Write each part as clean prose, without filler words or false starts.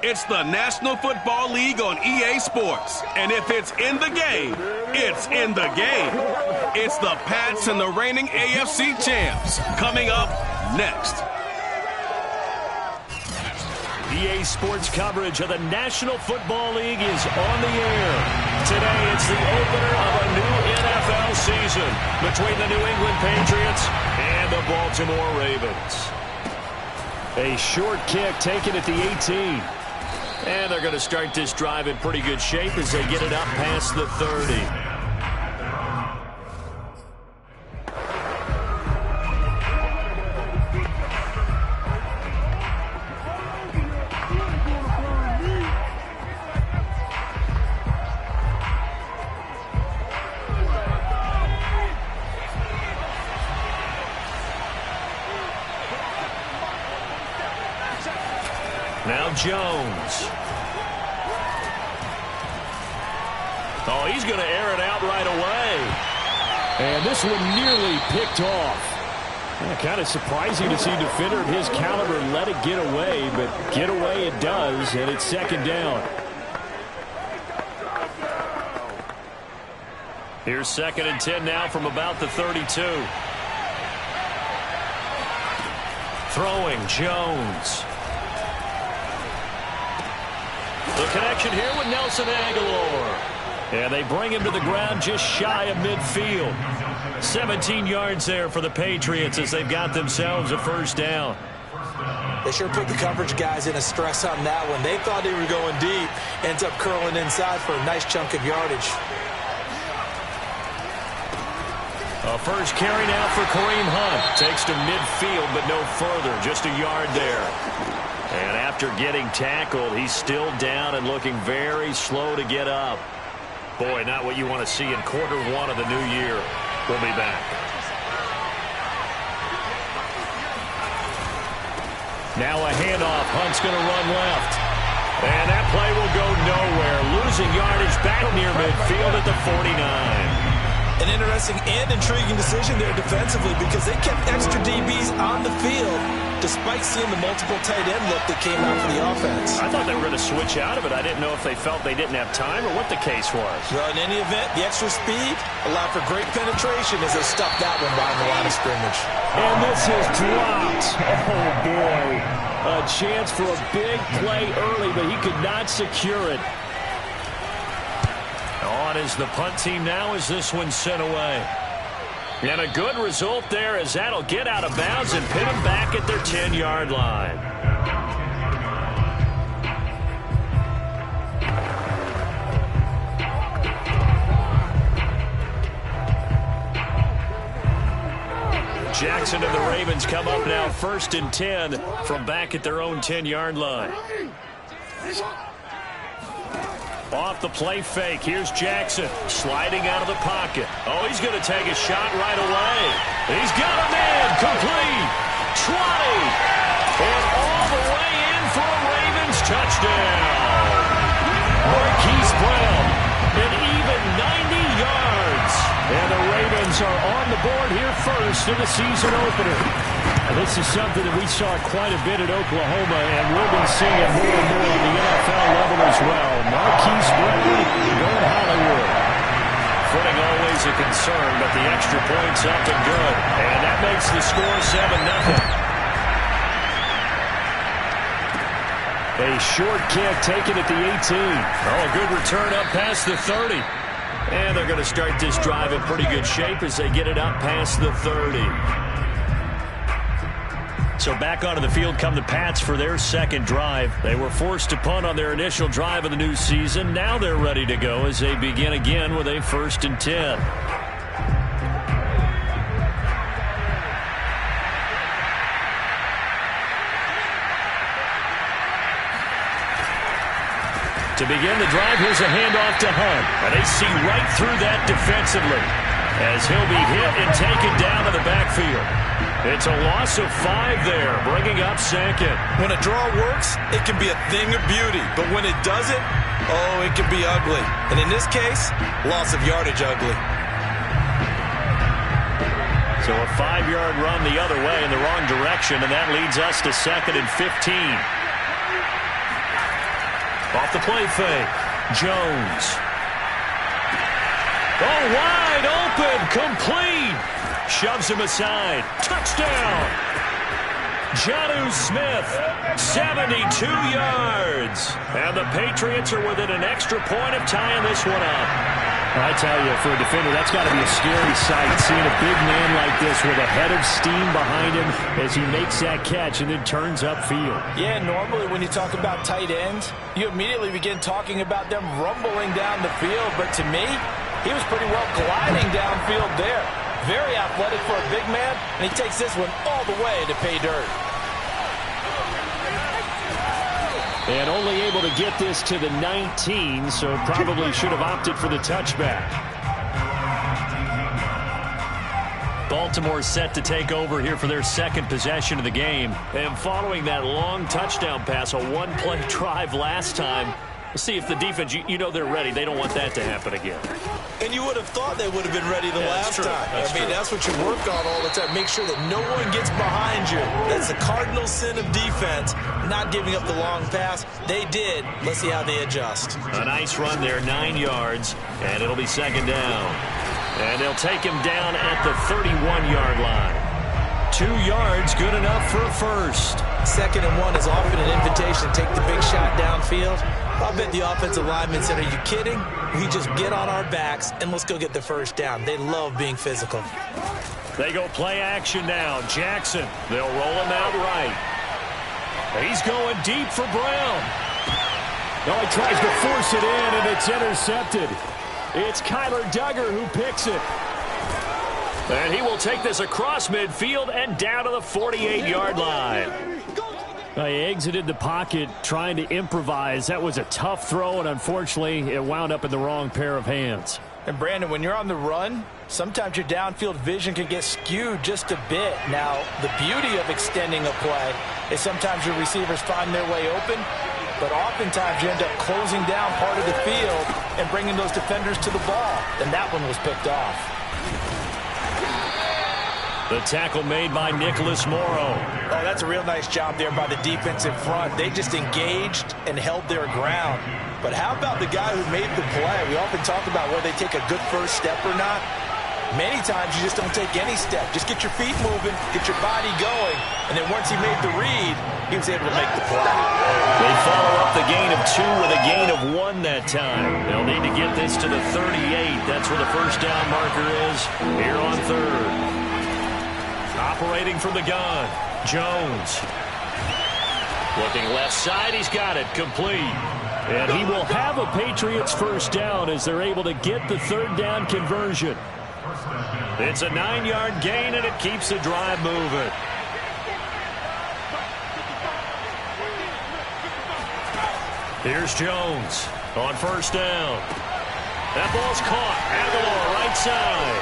It's the National Football League on EA Sports. And if it's in the game, it's in the game. It's the Pats and the reigning AFC champs. Coming up next. EA Sports coverage of the National Football League is on the air. Today, it's the opener of a new NFL season between the New England Patriots and the Baltimore Ravens. A short kick taken at the 18. And they're going to start this drive in pretty good shape as they get it up past the 30. Now Jones. Oh, he's going to air it out right away. And this one nearly picked off. Yeah, kind of surprising to see a defender of his caliber let it get away, but get away it does, and it's second down. Here's 2nd and 10 now from about the 32. Throwing Jones. The connection here with Nelson Aguilar. And they bring him to the ground just shy of midfield. 17 yards there for the Patriots as they've got themselves a first down. They sure put the coverage guys in a stress on that one. They thought they were going deep. Ends up curling inside for a nice chunk of yardage. A first carry now for Kareem Hunt. Takes to midfield, but no further. Just a yard there. And after getting tackled, he's still down and looking very slow to get up. Boy, not what you want to see in quarter one of the new year. We'll be back. Now a handoff. Hunt's going to run left. And that play will go nowhere. Losing yardage back near midfield at the 49. An interesting and intriguing decision there defensively because they kept extra DBs on the field despite seeing the multiple tight end look that came out for the offense. I thought they were going to switch out of it. I didn't know if they felt they didn't have time or what the case was. Well, in any event, the extra speed allowed for great penetration as they stuffed that one by the line of scrimmage. And this is dropped. Oh, boy. A chance for a big play early, but he could not secure it. On is the punt team now as this one's sent away. And a good result there as that'll get out of bounds and pin them back at their 10-yard line. Jackson and the Ravens come up now 1st and 10 from back at their own 10-yard line. Off the play fake. Here's Jackson sliding out of the pocket. Oh, he's going to take a shot right away. He's got a man. Complete. 20. And all the way in for a Ravens touchdown. Marquise Brown. An even 90 yards. And the Ravens are on the board here first in the season opener. This is something that we saw quite a bit at Oklahoma, and we'll be seeing it more and more on the NFL level as well. Marquise Brown going Hollywood. Footing always a concern, but the extra point's up and good. And that makes the score 7-0. A short kick taken at the 18. Oh, a good return up past the 30. And they're going to start this drive in pretty good shape as they get it up past the 30. So back onto the field come the Pats for their second drive. They were forced to punt on their initial drive of the new season. Now they're ready to go as they begin again with a 1st and 10. To begin the drive, here's a handoff to Hunt. And they see right through that defensively as he'll be hit and taken down to the backfield. It's a loss of 5 there, bringing up 2nd. When a draw works, it can be a thing of beauty. But when it doesn't, oh, it can be ugly. And in this case, loss of yardage ugly. So a 5-yard run the other way in the wrong direction, and that leads us to 2nd and 15. Off the play fake. Jones. Oh, wide open. Complete. Shoves him aside. Touchdown. Jonnu Smith, 72 yards. And the Patriots are within an extra point of tying this one up. I tell you, for a defender, that's got to be a scary sight, seeing a big man like this with a head of steam behind him as he makes that catch and then turns upfield. Yeah, normally when you talk about tight ends, you immediately begin talking about them rumbling down the field. But to me, he was pretty well gliding downfield there. Very athletic for a big man, and he takes this one all the way to pay dirt. And only able to get this to the 19, so probably should have opted for the touchback. Baltimore set to take over here for their second possession of the game. And following that long touchdown pass, a one-play drive last time, we'll see if the defense, you know they're ready. They don't want that to happen again. And you would have thought they would have been ready the last time. I mean, that's what you work on all the time. Make sure that no one gets behind you. That's the cardinal sin of defense, not giving up the long pass. They did. Let's see how they adjust. A nice run there, 9 yards, and it'll be second down. And they'll take him down at the 31-yard line. 2 yards, good enough for a first. 2nd and 1 is often an invitation to take the big shot downfield. I'll bet the offensive lineman said, are you kidding? We just get on our backs and let's go get the first down. They love being physical. They go play action now. Jackson, they'll roll him out right. He's going deep for Brown. No, he tries to force it in, and it's intercepted. It's Kyler Duggar who picks it. And he will take this across midfield and down to the 48-yard line. He exited the pocket trying to improvise. That was a tough throw, and unfortunately, it wound up in the wrong pair of hands. And, Brandon, when you're on the run, sometimes your downfield vision can get skewed just a bit. Now, the beauty of extending a play is sometimes your receivers find their way open, but oftentimes you end up closing down part of the field and bringing those defenders to the ball. And that one was picked off. The tackle made by Nicholas Morrow. Oh, that's a real nice job there by the defensive front. They just engaged and held their ground. But how about the guy who made the play? We often talk about whether they take a good first step or not. Many times you just don't take any step. Just get your feet moving, get your body going, and then once he made the read, he was able to make the play. They follow up the gain of 2 with a gain of 1 that time. They'll need to get this to the 38. That's where the first down marker is here on 3rd. Operating from the gun, Jones. Looking left side, he's got it, complete. And he will have a Patriots first down as they're able to get the 3rd down conversion. It's a 9-yard gain, and it keeps the drive moving. Here's Jones on first down. That ball's caught. Aguilar right side.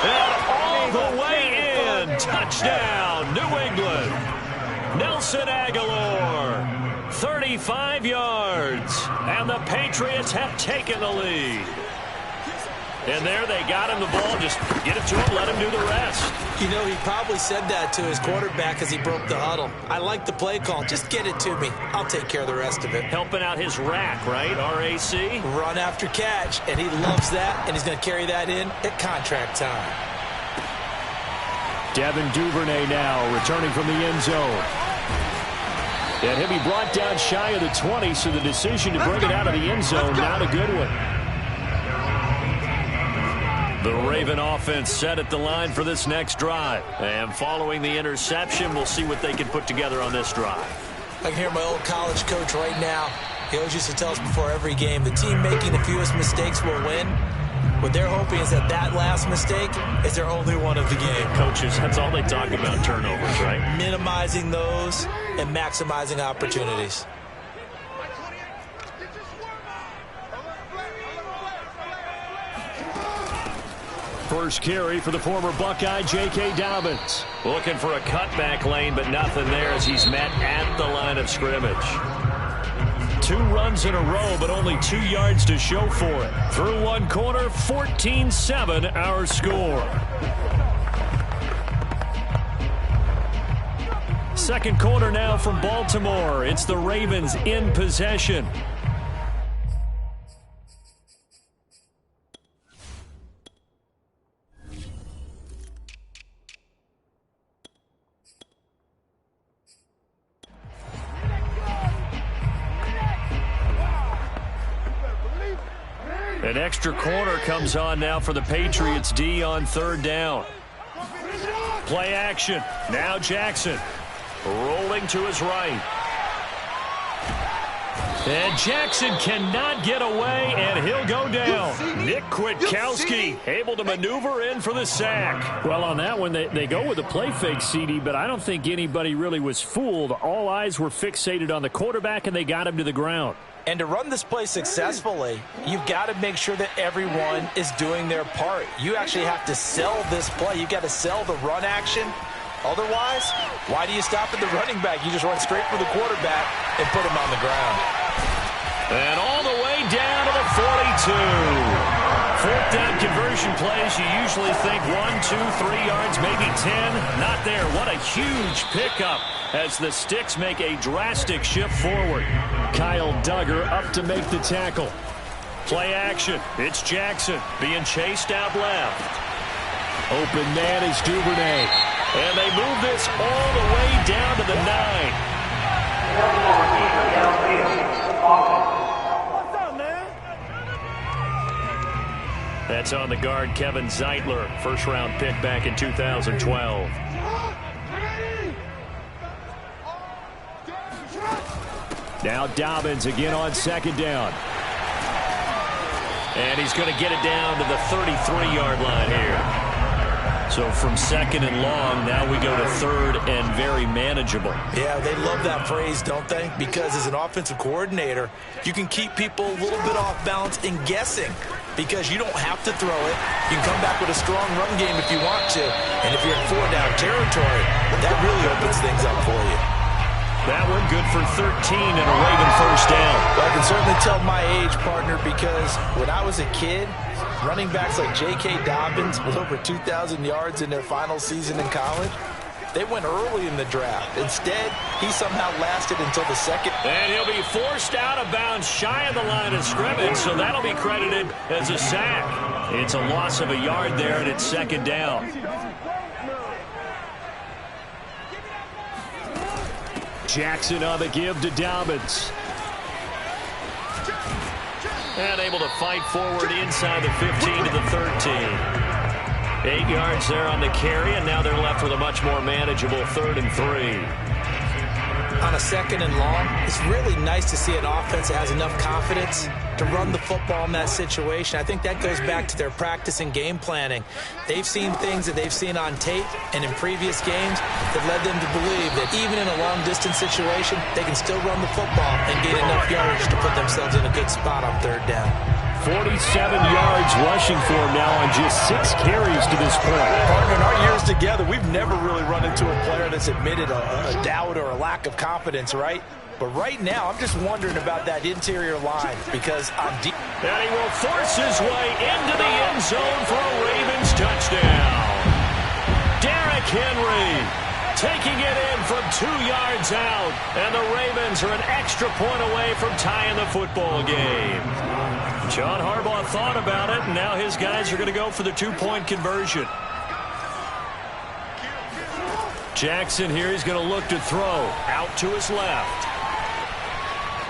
And all the way in. Touchdown, New England. Nelson Aguilar, 35 yards. And the Patriots have taken the lead. And there they got him the ball. Just get it to him, let him do the rest. You know, he probably said that to his quarterback as he broke the huddle. I like the play call. Just get it to me. I'll take care of the rest of it. Helping out his rack, right? RAC? Run after catch, and he loves that, and he's going to carry that in at contract time. Devin Duvernay now returning from the end zone. And he'll be brought down shy of the 20, so the decision to bring it out of the end zone, not a good one. The Raven offense set at the line for this next drive. And following the interception, we'll see what they can put together on this drive. I can hear my old college coach right now. He always used to tell us before every game, the team making the fewest mistakes will win. What they're hoping is that that last mistake is their only one of the game. Coaches, that's all they talk about, turnovers, right? Minimizing those and maximizing opportunities. First carry for the former Buckeye, J.K. Dobbins. Looking for a cutback lane, but nothing there as he's met at the line of scrimmage. 2 runs in a row, but only 2 yards to show for it. Through one corner, 14-7 our score. Second quarter now from Baltimore. It's the Ravens in possession. An extra corner comes on now for the Patriots D on third down. Play action. Now Jackson rolling to his right. And Jackson cannot get away, and he'll go down. Nick Kwiatkowski able to maneuver in for the sack. Well, on that one, they go with a play fake, CD, but I don't think anybody really was fooled. All eyes were fixated on the quarterback, and they got him to the ground. And to run this play successfully, you've got to make sure that everyone is doing their part. You actually have to sell this play. You've got to sell the run action. Otherwise, why do you stop at the running back? You just run straight for the quarterback and put him on the ground. And all the way down to the 42. Fourth down conversion plays, you usually think 1, 2, 3 yards, maybe 10. Not there. What a huge pickup as the Sticks make a drastic shift forward. Kyle Duggar up to make the tackle. Play action. It's Jackson being chased out left. Open man is Duvernay. And they move this all the way down to the 9. That's on the guard, Kevin Zeitler, first-round pick back in 2012. Now Dobbins again on second down. And he's going to get it down to the 33-yard line here. So from second and long, now we go to third and very manageable. Yeah, they love that phrase, don't they? Because as an offensive coordinator, you can keep people a little bit off balance and guessing because you don't have to throw it. You can come back with a strong run game if you want to. And if you're in four-down territory, that really opens things up for you. That one good for 13 and a Raven first down. Well, I can certainly tell my age, partner, because when I was a kid, running backs like J.K. Dobbins with over 2,000 yards in their final season in college, they went early in the draft. Instead, he somehow lasted until the second. And he'll be forced out of bounds shy of the line of scrimmage, so that'll be credited as a sack. It's a loss of a yard there, and it's second down. Jackson on the give to Dobbins. And able to fight forward inside the 15 to the 13. 8 yards there on the carry, and now they're left with a much more manageable 3rd and 3. On a second and long, it's really nice to see an offense that has enough confidence to run the football in that situation. I think that goes back to their practice and game planning. They've seen things that they've seen on tape and in previous games that led them to believe that even in a long-distance situation, they can still run the football and gain enough yardage to put themselves in a good spot on third down. 47 yards rushing for him now on just 6 carries to this point. Partner, in our years together, we've never really run into a player that's admitted a doubt or a lack of confidence, right? But right now, I'm just wondering about that interior line because on deep. And he will force his way into the end zone for a Ravens touchdown. Derrick Henry taking it in from 2 yards out. And the Ravens are an extra point away from tying the football game. John Harbaugh thought about it, and now his guys are going to go for the 2-point conversion. Jackson here, he's going to look to throw out to his left.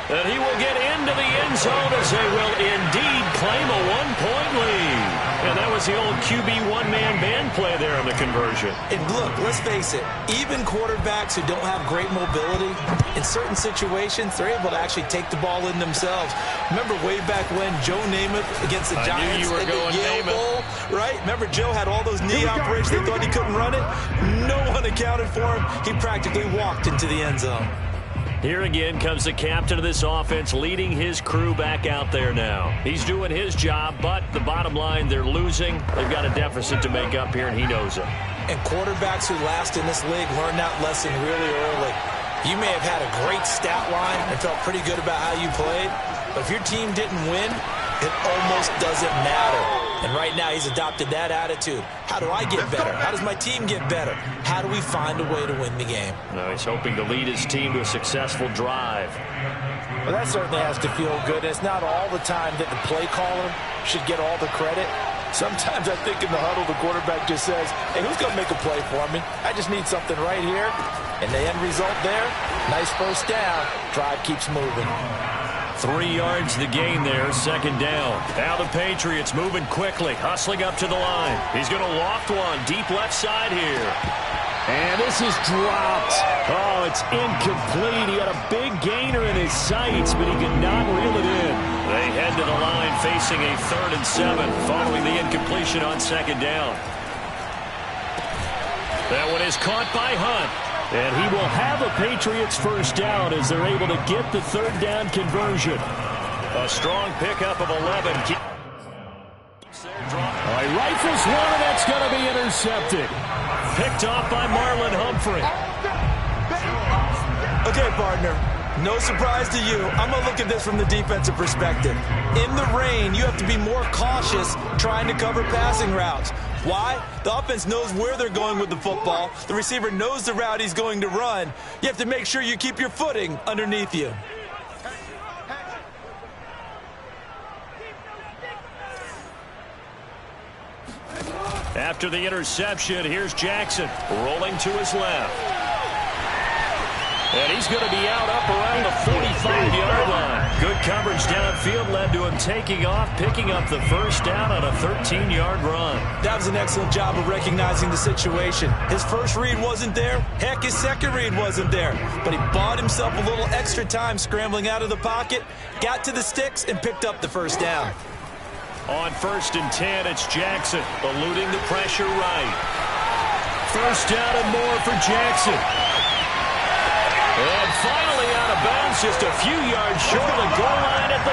And he will get into the end zone as they will indeed claim a 1-point lead. And that was the old QB one-man band play there on the conversion. And look, let's face it, even quarterbacks who don't have great mobility, in certain situations, they're able to actually take the ball in themselves. Remember way back when Joe Namath against the Giants at the Yale Bowl, right? Remember Joe had all those knee operations, they thought he couldn't run it? No one accounted for him. He practically walked into the end zone. Here again comes the captain of this offense leading his crew back out there now. He's doing his job, but the bottom line, they're losing. They've got a deficit to make up here, and he knows it. And quarterbacks who last in this league learn that lesson really early. You may have had a great stat line and felt pretty good about how you played, but if your team didn't win, it almost doesn't matter. And right now he's adopted that attitude. How do I get better? How does my team get better? How do we find a way to win the game? Now he's hoping to lead his team to a successful drive. Well, that certainly has to feel good. It's not all the time that the play caller should get all the credit. Sometimes I think in the huddle, the quarterback just says, hey, who's going to make a play for me? I just need something right here. And the end result there, nice first down. Drive keeps moving. 3 yards the gain there, second down. Now the Patriots moving quickly, hustling up to the line. He's going to loft one, deep left side here. And this is dropped. Oh, it's incomplete. He had a big gainer in his sights, but he could not reel it in. They head to the line facing a 3rd and 7 following the incompletion on second down. That one is caught by Hunt. And he will have a Patriots first down as they're able to get the 3rd down conversion. A strong pickup of 11. All right, rifles one, and that's going to be intercepted. Picked off by Marlon Humphrey. Okay, partner. No surprise to you. I'm going to look at this from the defensive perspective. In the rain, you have to be more cautious trying to cover passing routes. Why? The offense knows where they're going with the football. The receiver knows the route he's going to run. You have to make sure you keep your footing underneath you. After the interception, here's Jackson rolling to his left. And he's going to be out up around the 45-yard line. Good coverage downfield led to him taking off, picking up the first down on a 13-yard run. That was an excellent job of recognizing the situation. His first read wasn't there. Heck, his second read wasn't there. But he bought himself a little extra time scrambling out of the pocket, got to the sticks, and picked up the first down. On 1st and 10, it's Jackson eluding the pressure right. First down and more for Jackson. And finally out of bounds, just a few yards short of the goal line at the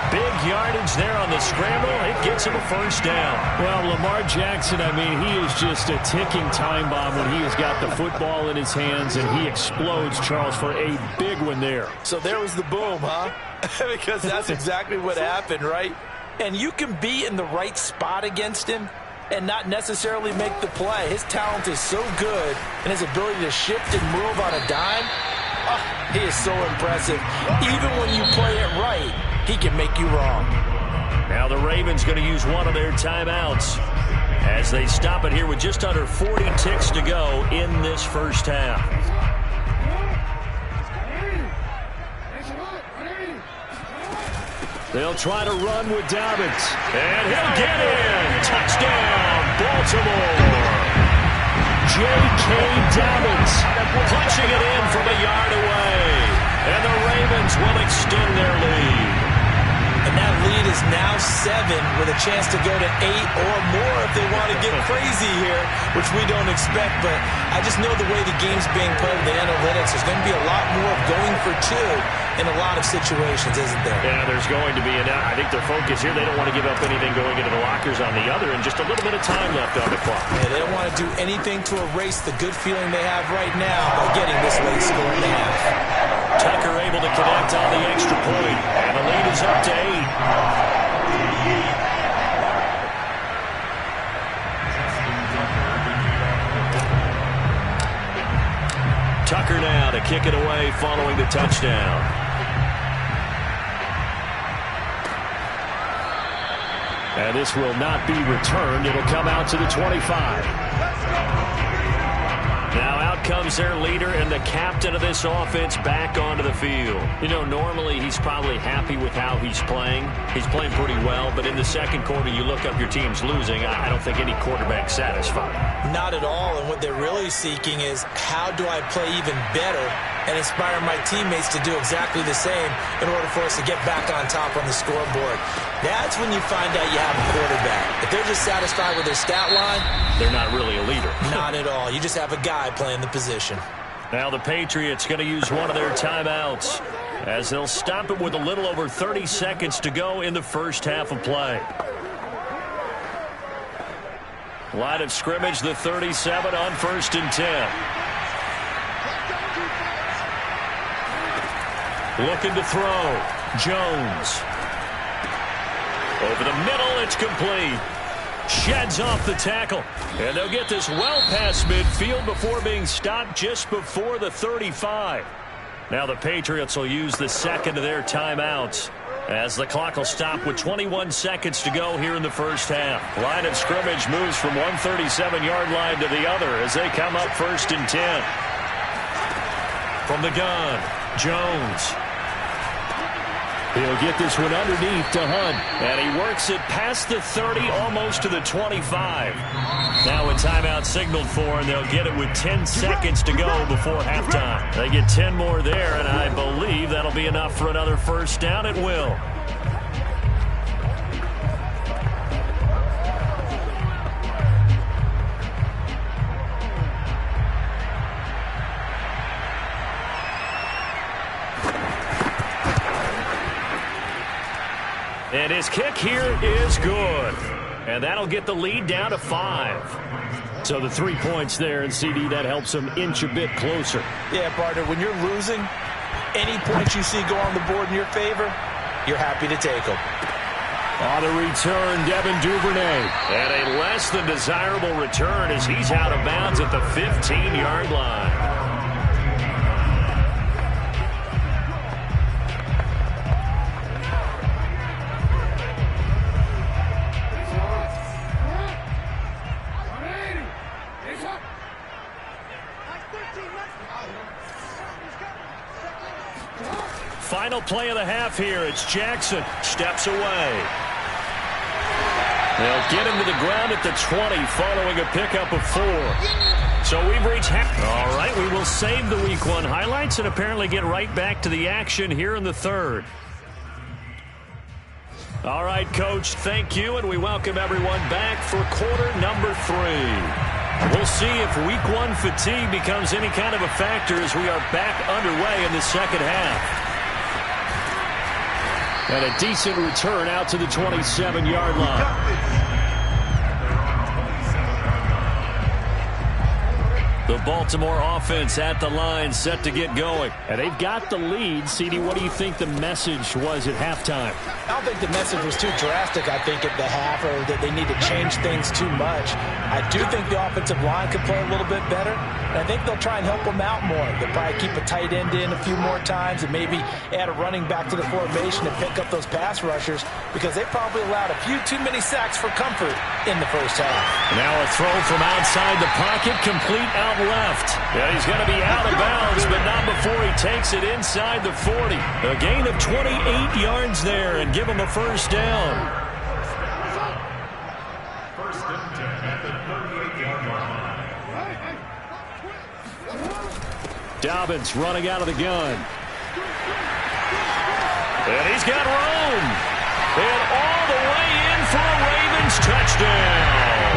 3. Big yardage there on the scramble. It gets him a first down. Well, Lamar Jackson, I mean, he is just a ticking time bomb when he has got the football in his hands, and he explodes, Charles, for a big one there. So there was the boom, huh? Because that's exactly what happened, right? And you can be in the right spot against him and not necessarily make the play. His talent is so good, and his ability to shift and move on a dime, he is so impressive. Even when you play it right, he can make you wrong. Now the Ravens going to use one of their timeouts as they stop it here with just under 40 ticks to go in this first half. They'll try to run with Dobbins. And he'll get in. Touchdown, Baltimore. J.K. Dobbins punching it in from a yard away. And the Ravens will extend their lead. And that lead is now 7 with a chance to go to 8 or more if they want to get crazy here, which we don't expect. But I just know the way the game's being played with the analytics, there's going to be a lot more of going for 2 in a lot of situations, isn't there? Yeah, there's going to be. And I think their focus here, they don't want to give up anything going into the lockers on the other, and just a little bit of time left on the clock. Yeah, they don't want to do anything to erase the good feeling they have right now by getting this late score in the half. Tucker able to connect on the extra point, and the lead is up to 8. Tucker now to kick it away following the touchdown. And this will not be returned. It'll come out to the 25. Now out comes their leader and the captain of this offense back onto the field. You know, normally he's probably happy with how he's playing. He's playing pretty well, but in the second quarter, you look up your team's losing. I don't think any quarterback's satisfied. Not at all, and what they're really seeking is how do I play even better and inspire my teammates to do exactly the same in order for us to get back on top on the scoreboard. That's when you find out you have a quarterback. If they're just satisfied with their stat line, they're not really a leader. Not at all. You just have a guy playing the position. Now the Patriots going to use one of their timeouts as they'll stop it with a little over 30 seconds to go in the first half of play. Line of scrimmage, the 37 on 1st and 10. Looking to throw. Jones. Over the middle, it's complete. Sheds off the tackle. And they'll get this well past midfield before being stopped just before the 35. Now the Patriots will use the second of their timeouts as the clock will stop with 21 seconds to go here in the first half. Line of scrimmage moves from one 37-yard line to the other as they come up 1st and 10. From the gun, Jones. He'll get this one underneath to Hunt. And he works it past the 30, almost to the 25. Now a timeout signaled for, and they'll get it with 10 seconds to go before halftime. They get 10 more there, and I believe that'll be enough for another first down. It will. And his kick here is good. And that'll get the lead down to 5. So the 3 points there, and CD, that helps him inch a bit closer. Yeah, partner, when you're losing, any points you see go on the board in your favor, you're happy to take them. On the return, Devin Duvernay. And a less than desirable return as he's out of bounds at the 15-yard line. Final play of the half here. It's Jackson. Steps away. They'll get him to the ground at the 20 following a pickup of 4. So we've reached half. All right, we will save the Week 1 highlights and apparently get right back to the action here in the third. All right, Coach, thank you, and we welcome everyone back for quarter number 3. We'll see if Week 1 fatigue becomes any kind of a factor as we are back underway in the second half. And a decent return out to the 27-yard line. The Baltimore offense at the line, set to get going. And they've got the lead. CD, what do you think the message was at halftime? I don't think the message was too drastic, I think, at the half, or that they need to change things too much. I do think the offensive line could play a little bit better, and I think they'll try and help them out more. They'll probably keep a tight end in a few more times and maybe add a running back to the formation and pick up those pass rushers, because they probably allowed a few too many sacks for comfort in the first half. Now a throw from outside the pocket, complete out left. Yeah, he's going to be out of bounds, but not before he takes it inside the 40. A gain of 28 yards there and give him a first down. Dobbins running out of the gun. And he's got room. And all the way in for a Ravens touchdown.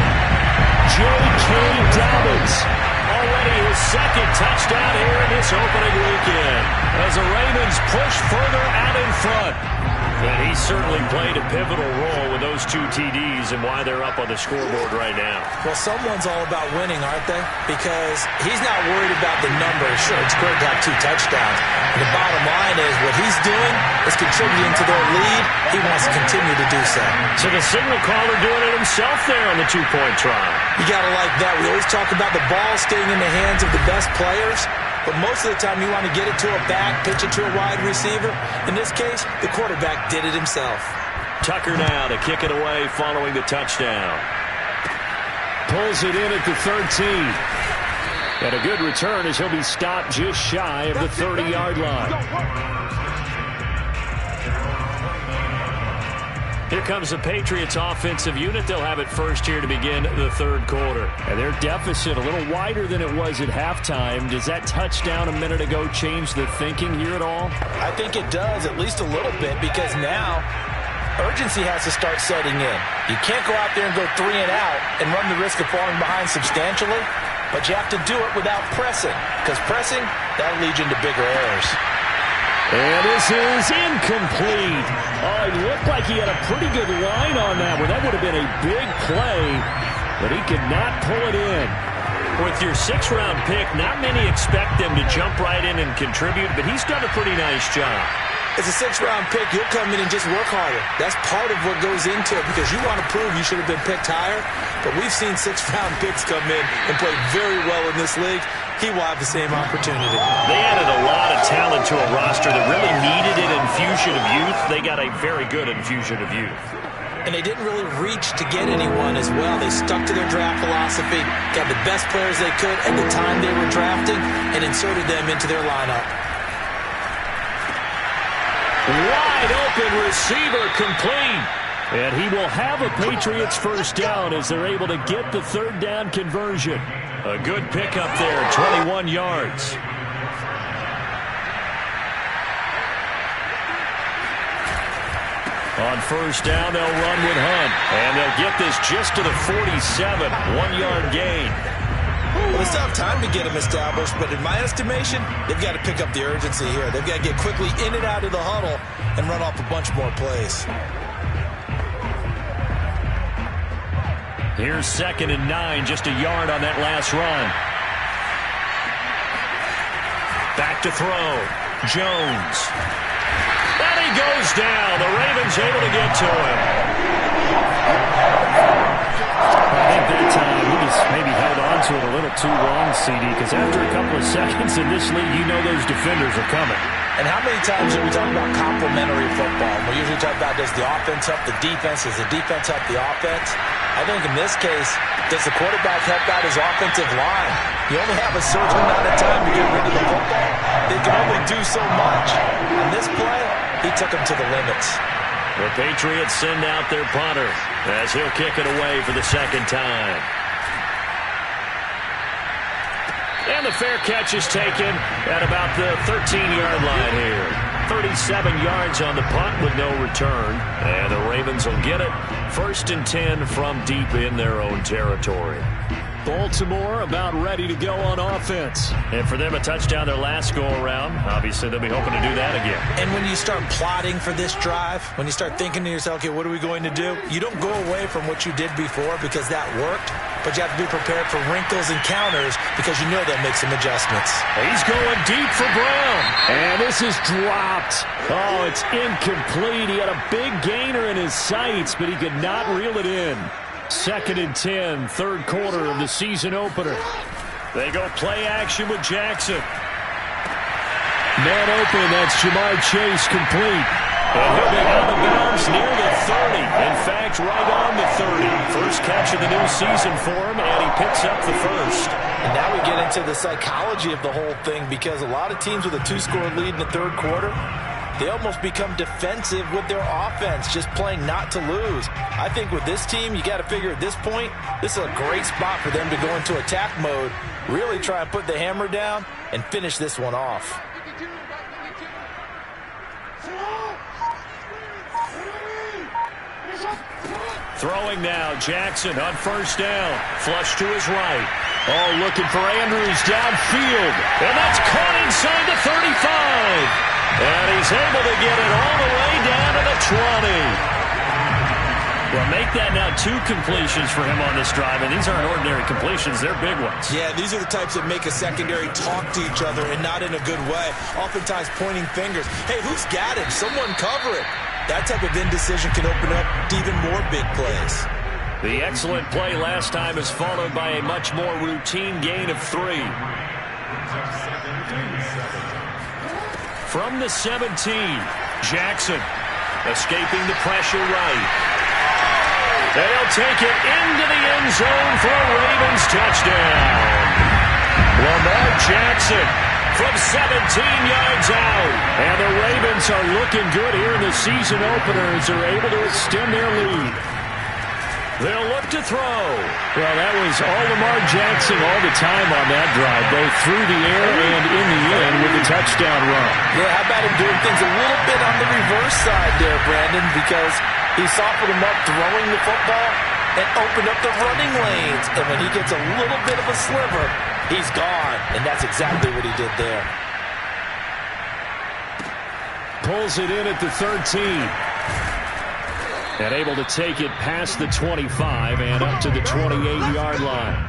J.K. Dobbins. Already his second touchdown here in this opening weekend as the Ravens push further out in front. And he certainly played a pivotal role with those 2 TDs and why they're up on the scoreboard right now. Well, someone's all about winning, aren't they? Because he's not worried about the numbers. Sure, it's great to have 2 touchdowns. The bottom line is what he's doing is contributing to their lead. He wants to continue to do so. So the signal caller doing it himself there on the 2-point try. You got to like that. We always talk about the ball staying in the hands of the best players. But most of the time you want to get it to a back, pitch it to a wide receiver. In this case, the quarterback did it himself. Tucker now to kick it away following the touchdown. Pulls it in at the 13. And a good return as he'll be stopped just shy of the 30-yard line. Here comes the Patriots offensive unit. They'll have it first here to begin the third quarter. And their deficit a little wider than it was at halftime. Does that touchdown a minute ago change the thinking here at all? I think it does, at least a little bit, because now urgency has to start setting in. You can't go out there and go 3 and out and run the risk of falling behind substantially, but you have to do it without pressing, because pressing, that'll lead you into bigger errors. And this is incomplete. Oh, it looked like he had a pretty good line on that one. That would have been a big play, but he could not pull it in. With your 6th-round pick, not many expect them to jump right in and contribute, but he's done a pretty nice job. As a 6th-round pick, you'll come in and just work harder. That's part of what goes into it, because you want to prove you should have been picked higher. But we've seen 6th-round picks come in and play very well in this league. He will have the same opportunity. They added a lot of talent to a roster that really needed an infusion of youth. They got a very good infusion of youth. And they didn't really reach to get anyone as well. They stuck to their draft philosophy, got the best players they could at the time they were drafting, and inserted them into their lineup. Wide open receiver, complete. And he will have a Patriots first down as they're able to get the third down conversion. A good pickup there, 21 yards. On first down, they'll run with Hunt. And they'll get this just to the 47, 1-yard gain. Well, they still have time to get him established, but in my estimation, they've got to pick up the urgency here. They've got to get quickly in and out of the huddle and run off a bunch more plays. Here's 2nd and 9, just a yard on that last run. Back to throw. Jones. And he goes down. The Ravens able to get to him. I think that time he just maybe held on to it a little too long, CD, because after a couple of seconds in this league, you know those defenders are coming. And how many times are we talking about complementary football? We usually talk about, does the offense help the defense? Does the defense help the offense? I think in this case, does the quarterback help out his offensive line? You only have a certain amount of time to get rid of the football. They can only do so much. On this play, he took him to the limits. The Patriots send out their punter as he'll kick it away for the second time. And the fair catch is taken at about the 13-yard line here. 37 yards on the punt with no return. And the Ravens will get it. 1st and 10 from deep in their own territory. Baltimore about ready to go on offense. And for them, a touchdown their last go-around. Obviously, they'll be hoping to do that again. And when you start plotting for this drive, when you start thinking to yourself, okay, what are we going to do? You don't go away from what you did before because that worked, but you have to be prepared for wrinkles and counters because you know they'll make some adjustments. He's going deep for Brown. And this is dropped. Oh, it's incomplete. He had a big gainer in his sights, but he could not reel it in. 2nd and 10, third quarter of the season opener. They go play action with Jackson. Man open, that's Jamar Chase, complete. And he'll be out of bounds near the 30. In fact, right on the 30. First catch of the new season for him, and he picks up the first. And now we get into the psychology of the whole thing because a lot of teams with a 2-score lead in the third quarter, they almost become defensive with their offense, just playing not to lose. I think with this team, you got to figure at this point, this is a great spot for them to go into attack mode, really try and put the hammer down and finish this one off. Throwing now, Jackson on first down. Flush to his right. Oh, looking for Andrews downfield. And that's caught inside the 35. And he's able to get it all the way down to the 20. Well, make that now 2 completions for him on this drive, and these aren't ordinary completions. They're big ones. Yeah, these are the types that make a secondary talk to each other and not in a good way. Oftentimes pointing fingers. Hey, who's got him? Someone cover it. That type of indecision can open up to even more big plays. The excellent play last time is followed by a much more routine gain of 3. From the 17, Jackson escaping the pressure right. They'll take it into the end zone for a Ravens touchdown. Lamar Jackson from 17 yards out. And the Ravens are looking good here in the season opener as they're able to extend their lead. They'll look to throw. Well, that was all Lamar Jackson all the time on that drive, both through the air and in the end with the touchdown run. Yeah, how about him doing things a little bit on the reverse side there, Brandon, because he softened him up throwing the football and opened up the running lanes. And when he gets a little bit of a sliver, he's gone. And that's exactly what he did there. Pulls it in at the 13. And able to take it past the 25 and up to the 28-yard line.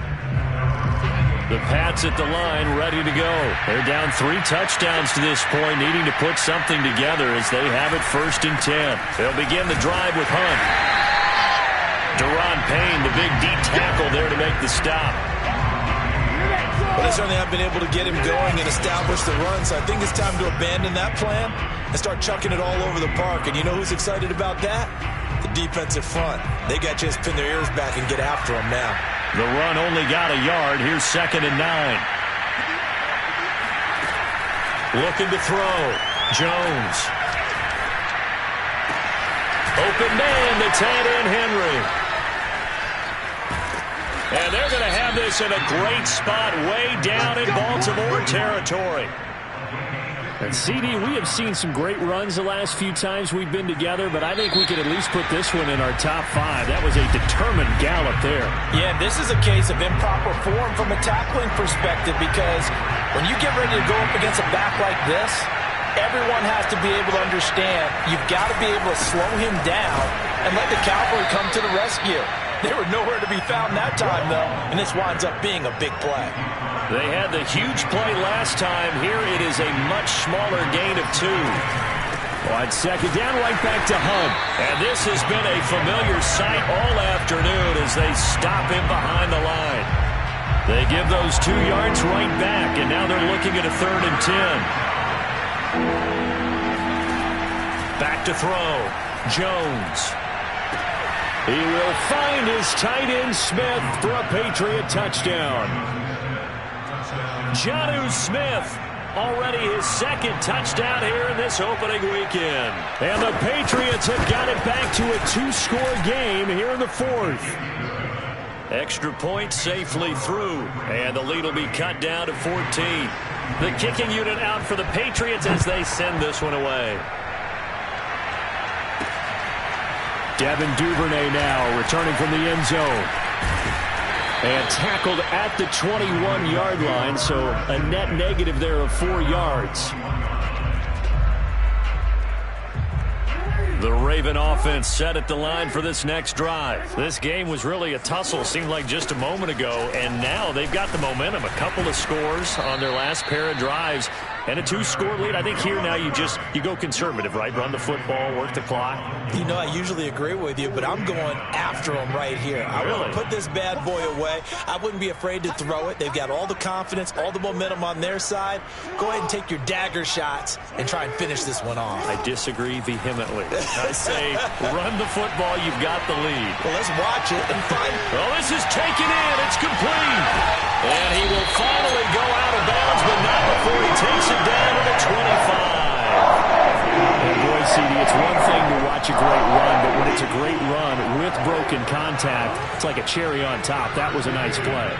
The Pats at the line ready to go. They're down 3 touchdowns to this point, needing to put something together as they have it 1st and 10. They'll begin the drive with Hunt. Deron Payne, the big D tackle there to make the stop. Well, they certainly have been able to get him going and establish the run, so I think it's time to abandon that plan and start chucking it all over the park. And you know who's excited about that? The defensive front. They got to just pin their ears back and get after him now. The run only got a yard. Here's 2nd and 9. Looking to throw. Jones. Open man, the tight end, Henry. And they're going to have this in a great spot way down in Baltimore territory. And CD, we have seen some great runs the last few times we've been together, but I think we could at least put this one in our top 5. That was a determined gallop there. Yeah, this is a case of improper form from a tackling perspective, because when you get ready to go up against a back like this, everyone has to be able to understand you've got to be able to slow him down and let the cavalry come to the rescue. They were nowhere to be found that time, though, and this winds up being a big play. They had the huge play last time. Here it is a much smaller gain of 2. On second down, right back to Hunt. And this has been a familiar sight all afternoon as they stop him behind the line. They give those 2 yards right back, and now they're looking at a 3rd and 10. Back to throw. Jones. He will find his tight end Smith for a Patriot touchdown. Jonnu Smith, already his 2nd touchdown here in this opening weekend. And the Patriots have got it back to a 2-score game here in the 4th. Extra point safely through, and the lead will be cut down to 14. The kicking unit out for the Patriots as they send this one away. Devin Duvernay now returning from the end zone. And tackled at the 21-yard line, so a net negative there of 4 yards. The Raven offense set at the line for this next drive. This game was really a tussle, seemed like just a moment ago, and now they've got the momentum. A couple of scores on their last pair of drives and a 2-score lead. I think here now you go conservative, right? Run the football, work the clock. You know, I usually agree with you, but I'm going after him right here. I want to put this bad boy away. I wouldn't be afraid to throw it. They've got all the confidence, all the momentum on their side. Go ahead and take your dagger shots and try and finish this one off. I disagree vehemently. I say run the football. You've got the lead. Well, let's watch it and find. Well, this is taken in. It's complete. And he will finally go out of bounds, but not before he takes it down to the 25. And boy, CD, it's one thing to watch a great run, but when it's a great run with broken contact, it's like a cherry on top. That was a nice play.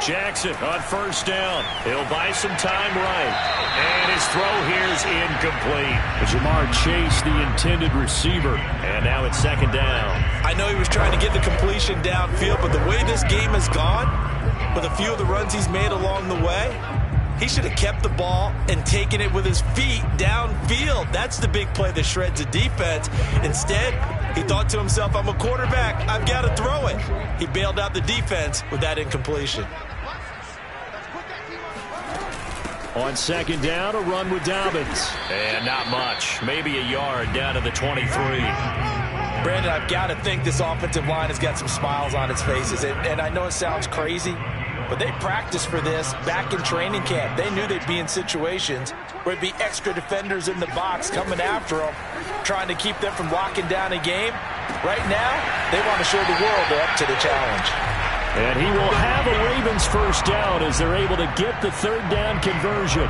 Jackson on 1st down. He'll buy some time right. And his throw here's incomplete. Jamar Chase, the intended receiver. And now it's 2nd down. I know he was trying to get the completion downfield, but the way this game has gone, with a few of the runs he's made along the way, he should have kept the ball and taken it with his feet downfield. That's the big play that shreds a defense. Instead, he thought to himself, I'm a quarterback. I've got to throw it. He bailed out the defense with that incompletion. On 2nd down, a run with Dobbins. And not much. Maybe a yard down to the 23. Brandon, I've got to think this offensive line has got some smiles on its faces. And I know it sounds crazy, but they practiced for this back in training camp. They knew they'd be in situations where there'd be extra defenders in the box coming after them, trying to keep them from locking down a game. Right now, they want to show the world they're up to the challenge. And he will have a Ravens 1st down as they're able to get the 3rd down conversion.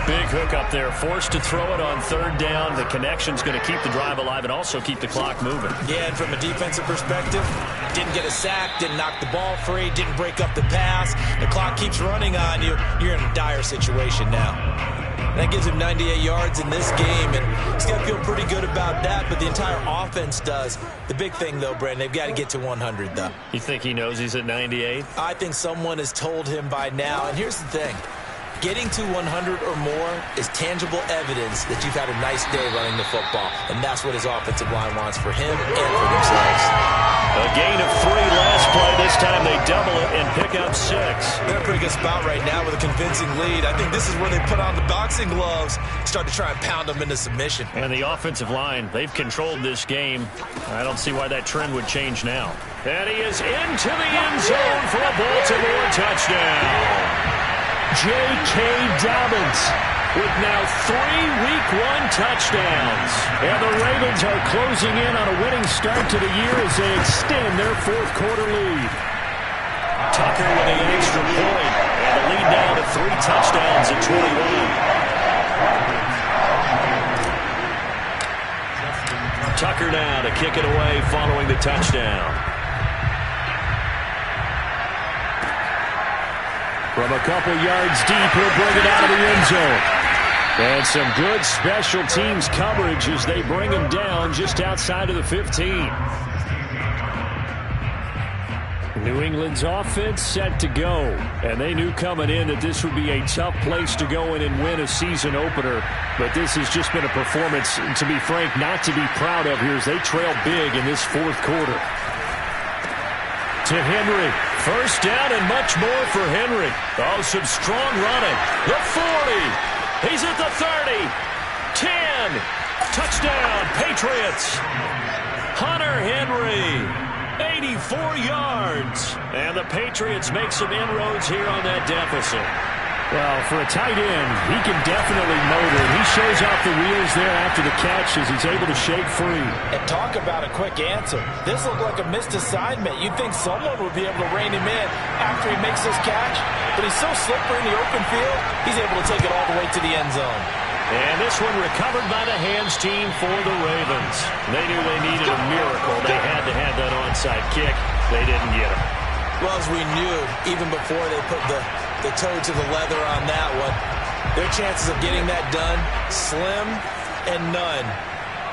Big hook up there, forced to throw it on 3rd down. The connection's going to keep the drive alive and also keep the clock moving. Yeah, and from a defensive perspective, didn't get a sack, didn't knock the ball free, didn't break up the pass. The clock keeps running on you. You're in a dire situation now. That gives him 98 yards in this game, and he's got to feel pretty good about that, but the entire offense does. The big thing, though, Brandon, they've got to get to 100, though. You think he knows he's at 98? I think someone has told him by now, and here's the thing. Getting to 100 or more is tangible evidence that you've had a nice day running the football, and that's what his offensive line wants for him and for themselves. A gain of 3 last play. This time they double it and pick up 6. They're in a pretty good spot right now with a convincing lead. I think this is where they put on the boxing gloves, start to try and pound them into submission. And the offensive line, they've controlled this game. I don't see why that trend would change now. And he is into the end zone for a Baltimore touchdown. J.K. Dobbins with now 3 Week 1 touchdowns. And the Ravens are closing in on a winning start to the year as they extend their 4th quarter lead. Tucker with an extra point, and the lead now to 3 touchdowns at 21. kick it away following the touchdown. From a couple yards deep, he'll bring it out of the end zone. And some good special teams coverage as they bring him down just outside of the 15. New England's offense set to go. And they knew coming in that this would be a tough place to go in and win a season opener. But this has just been a performance, to be frank, not to be proud of here as they trail big in this fourth quarter. To Henry. First down and much more for Henry. Oh, some strong running. The 40. He's at the 30. 10. Touchdown, Patriots. Hunter Henry. 84 yards. And the Patriots make some inroads here on that deficit. Well, for a tight end, he can definitely motor. He shows off the wheels there after the catch as he's able to shake free. And talk about a quick answer. This looked like a missed assignment. You'd think someone would be able to rein him in after he makes this catch. But he's so slippery in the open field, he's able to take it all the way to the end zone. And this one recovered by the hands team for the Ravens. They knew they needed a miracle. They had to have that onside kick. They didn't get it. Well, as we knew, even before they put the toe to the leather on that one, their chances of getting that done, slim and none.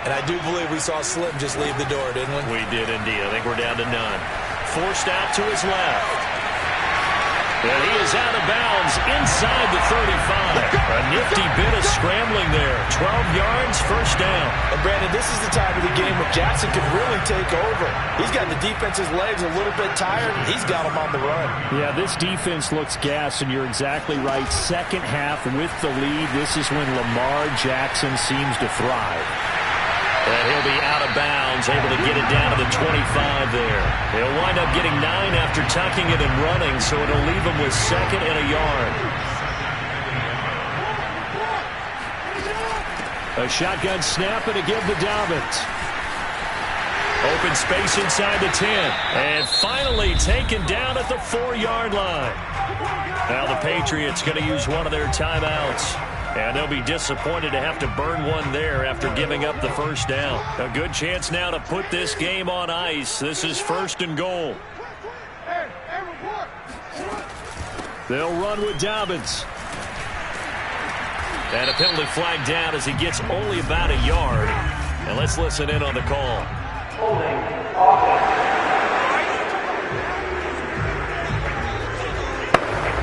And I do believe we saw Slim just leave the door, didn't we? We did indeed. I think we're down to none. Forced out to his left. And he is out of bounds inside the 35. A nifty bit of scrambling there. 12 yards, first down. And Brandon, this is the time of the game where Jackson could really take over. He's got the defense's legs a little bit tired. He's got them on the run. Yeah, this defense looks gassed, and you're exactly right. Second half with the lead, this is when Lamar Jackson seems to thrive. And he'll be out of bounds, able to get it down to the 25 there. He'll wind up getting 9 after tucking it and running, so it'll leave him with second and a yard. A shotgun snap and a give to Dobbins. Open space inside the 10. And finally taken down at the 4-yard line. Now the Patriots going to use one of their timeouts. And they'll be disappointed to have to burn one there after giving up the first down. A good chance now to put this game on ice. This is first and goal. They'll run with Dobbins. And a penalty flag down as he gets only about a yard. And let's listen in on the call.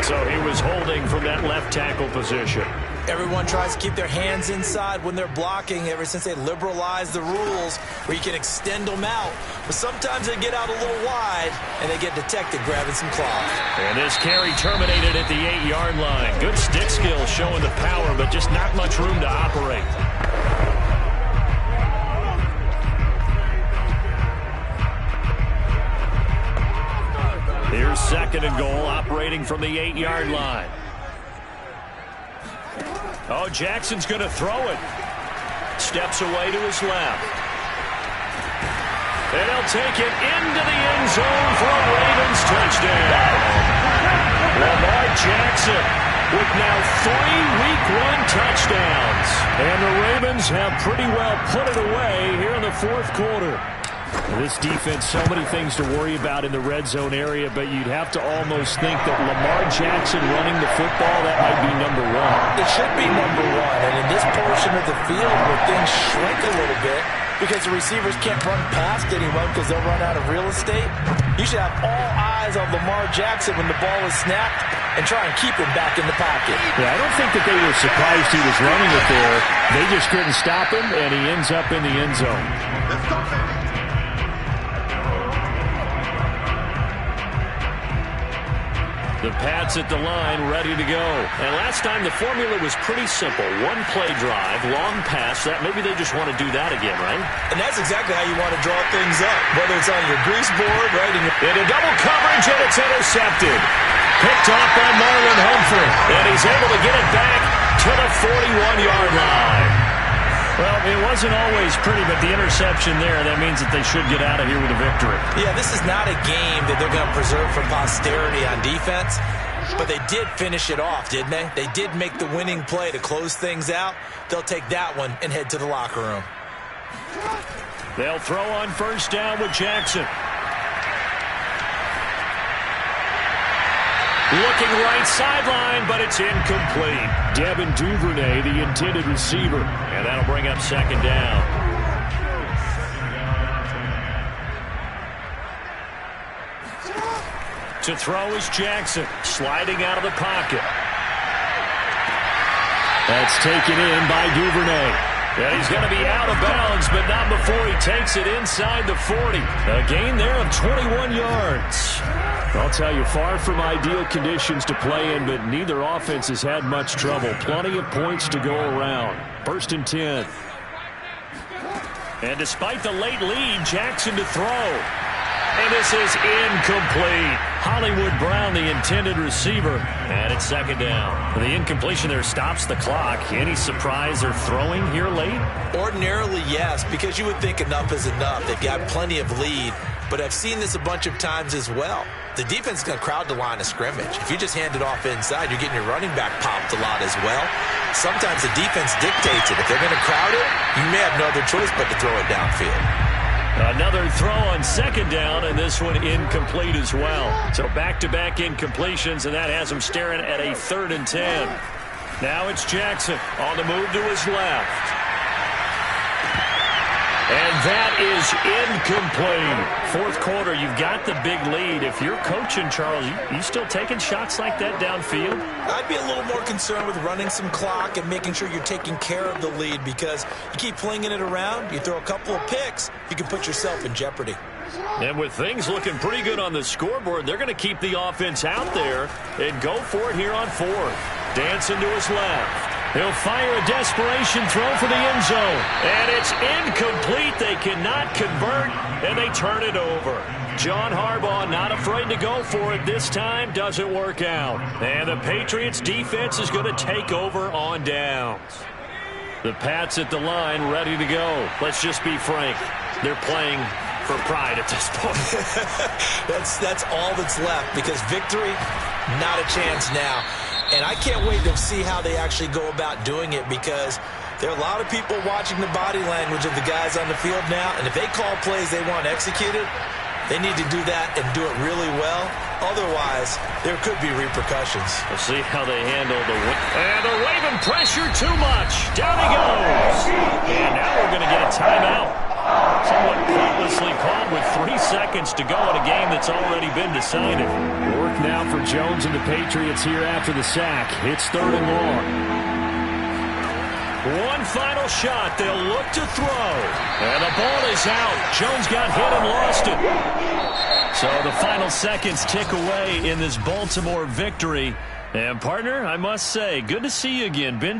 So he was holding from that left tackle position. Everyone tries to keep their hands inside when they're blocking ever since they liberalized the rules where you can extend them out. But sometimes they get out a little wide and they get detected grabbing some cloth. And this carry terminated at the 8-yard line. Good stick skill showing the power, but just not much room to operate. Here's second and goal, operating from the 8-yard line. Oh, Jackson's going to throw it. Steps away to his left. And he'll take it into the end zone for a Ravens touchdown. Lamar Jackson with now 3 Week 1 touchdowns. And the Ravens have pretty well put it away here in the fourth quarter. This defense, so many things to worry about in the red zone area, but you'd have to almost think that Lamar Jackson running the football, that might be number one. It should be number one, and in this portion of the field where things shrink a little bit because the receivers can't run past anyone because they'll run out of real estate, you should have all eyes on Lamar Jackson when the ball is snapped and try and keep him back in the pocket. Yeah, I don't think that they were surprised he was running it there. They just couldn't stop him, and he ends up in the end zone. The Pats at the line, ready to go. And last time the formula was pretty simple. One play drive, long pass. That maybe they just want to do that again, right? And that's exactly how you want to draw things up, whether it's on your grease board, right? Into double coverage, and it's intercepted. Picked off by Marlon Humphrey. And he's able to get it back to the 41-yard line. Well, it wasn't always pretty, but the interception there, that means that they should get out of here with a victory. Yeah, this is not a game that they're going to preserve for posterity on defense, but they did finish it off, didn't they? They did make the winning play to close things out. They'll take that one and head to the locker room. They'll throw on first down with Jackson. Looking right sideline, but it's incomplete. Devin Duvernay, the intended receiver. And that'll bring up second down. To throw is Jackson, sliding out of the pocket. That's taken in by Duvernay. And he's going to be out of bounds, but not before he takes it inside the 40. A gain there of 21 yards. I'll tell you, far from ideal conditions to play in, but neither offense has had much trouble. Plenty of points to go around. 1st and 10. And despite the late lead, Jackson to throw. And this is incomplete. Hollywood Brown, the intended receiver. And it's second down. The incompletion there stops the clock. Any surprise they're throwing here late? Ordinarily, yes, because you would think enough is enough. They've got plenty of lead. But I've seen this a bunch of times as well. The defense is going to crowd the line of scrimmage. If you just hand it off inside, you're getting your running back popped a lot as well. Sometimes the defense dictates it. If they're going to crowd it, you may have no other choice but to throw it downfield. Another throw on second down, and this one incomplete as well. So back-to-back incompletions, and that has him staring at a 3rd and 10. Now it's Jackson on the move to his left. And that is incomplete. 4th quarter, you've got the big lead. If you're coaching, Charles, you still taking shots like that downfield? I'd be a little more concerned with running some clock and making sure you're taking care of the lead, because you keep flinging it around, you throw a couple of picks, you can put yourself in jeopardy. And with things looking pretty good on the scoreboard, they're going to keep the offense out there and go for it here on 4th. Dancing to his left. He'll fire a desperation throw for the end zone. And it's incomplete. They cannot convert, and they turn it over. John Harbaugh not afraid to go for it this time. Doesn't work out. And the Patriots defense is going to take over on downs. The Pats at the line ready to go. Let's just be frank. They're playing for pride at this point. That's all that's left, because victory, not a chance now. And I can't wait to see how they actually go about doing it, because there are a lot of people watching the body language of the guys on the field now. And if they call plays they want executed, they need to do that and do it really well. Otherwise, there could be repercussions. We'll see how they handle the win. And the Raven pressure too much. Down he goes. And now we're going to get a timeout. Somewhat pointlessly called with 3 seconds to go in a game that's already been decided. Work now for Jones and the Patriots here after the sack. It's 3rd and long. One final shot. They'll look to throw. And the ball is out. Jones got hit and lost it. So the final seconds tick away in this Baltimore victory. And, partner, I must say, good to see you again. Been